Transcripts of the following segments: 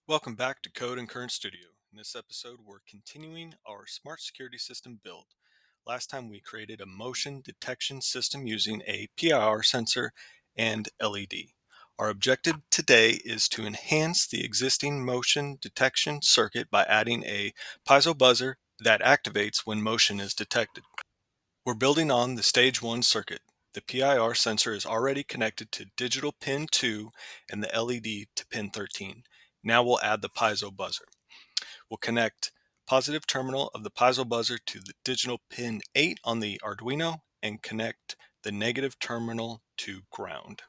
Welcome back to Code and Current Studio. In this episode, we're continuing our smart security system build. Last time we created a motion detection system using a PIR sensor and LED. Our objective today is to enhance the existing motion detection circuit by adding a piezo buzzer that activates when motion is detected. We're building on the stage 1 circuit. The PIR sensor is already connected to digital pin 2 and the LED to pin 13. Now we'll add the piezo buzzer. We'll connect positive terminal of the piezo buzzer to the digital pin 8 on the Arduino and connect the negative terminal to ground.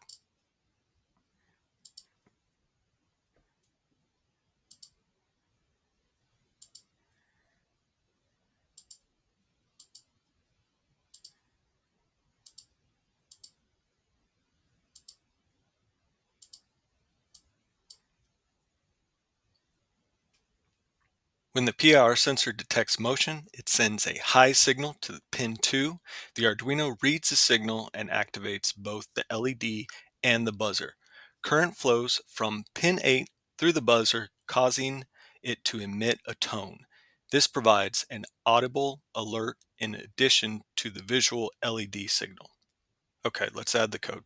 When the PIR sensor detects motion, it sends a high signal to the pin 2. The Arduino reads the signal and activates both the LED and the buzzer. Current flows from pin 8 through the buzzer, causing it to emit a tone. This provides an audible alert in addition to the visual LED signal. Okay, let's add the code.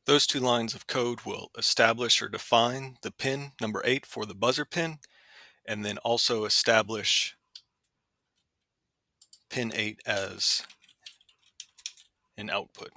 Those two lines of code will establish or define the pin number 8 for the buzzer pin, and then also establish pin 8 as an output.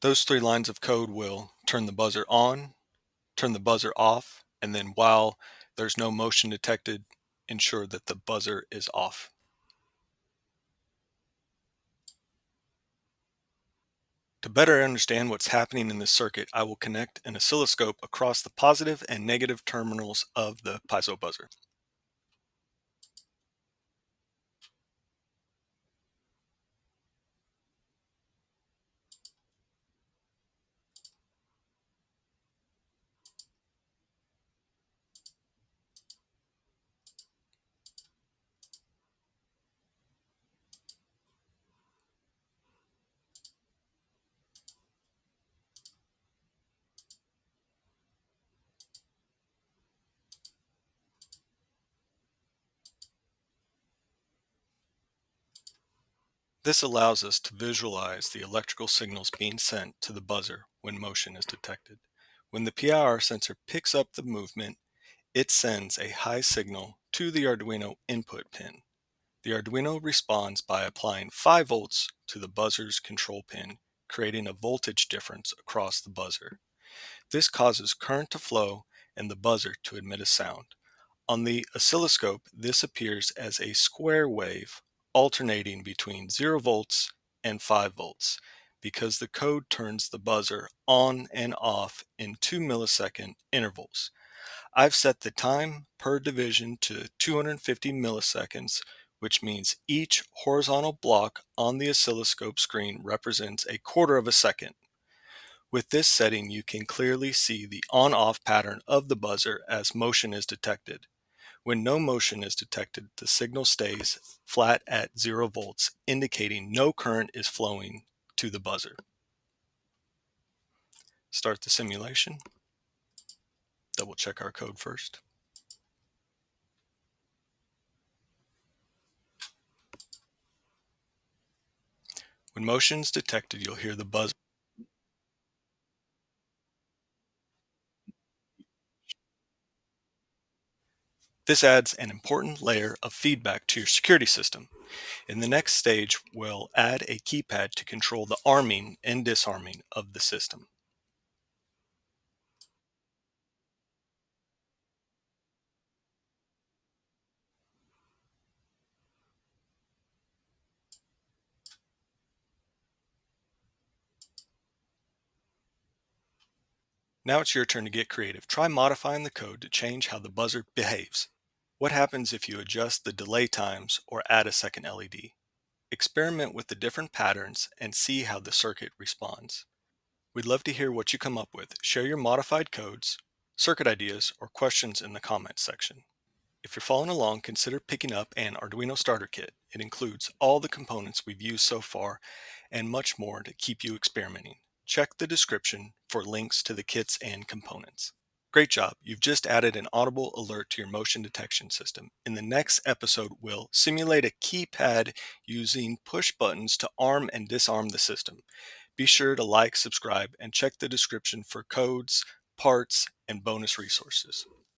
Those three lines of code will turn the buzzer on, turn the buzzer off, and then while there's no motion detected, ensure that the buzzer is off. To better understand what's happening in this circuit, I will connect an oscilloscope across the positive and negative terminals of the piezo buzzer. This allows us to visualize the electrical signals being sent to the buzzer when motion is detected. When the PIR sensor picks up the movement, it sends a high signal to the Arduino input pin. The Arduino responds by applying 5 volts to the buzzer's control pin, creating a voltage difference across the buzzer. This causes current to flow and the buzzer to emit a sound. On the oscilloscope, this appears as a square wave alternating between 0 volts and 5 volts, because the code turns the buzzer on and off in 2 millisecond intervals. I've set the time per division to 250 milliseconds, which means each horizontal block on the oscilloscope screen represents a quarter of a second. With this setting, you can clearly see the on-off pattern of the buzzer as motion is detected. When no motion is detected, the signal stays flat at 0 volts, indicating no current is flowing to the buzzer. Start the simulation. Double check our code first. When motion is detected, you'll hear the buzz. This adds an important layer of feedback to your security system. In the next stage, we'll add a keypad to control the arming and disarming of the system. Now it's your turn to get creative. Try modifying the code to change how the buzzer behaves. What happens if you adjust the delay times or add a second LED? Experiment with the different patterns and see how the circuit responds. We'd love to hear what you come up with. Share your modified codes, circuit ideas, or questions in the comments section. If you're following along, consider picking up an Arduino Starter Kit. It includes all the components we've used so far and much more to keep you experimenting. Check the description for links to the kits and components. Great job! You've just added an audible alert to your motion detection system. In the next episode, we'll simulate a keypad using push buttons to arm and disarm the system. Be sure to like, subscribe, and check the description for codes, parts, and bonus resources.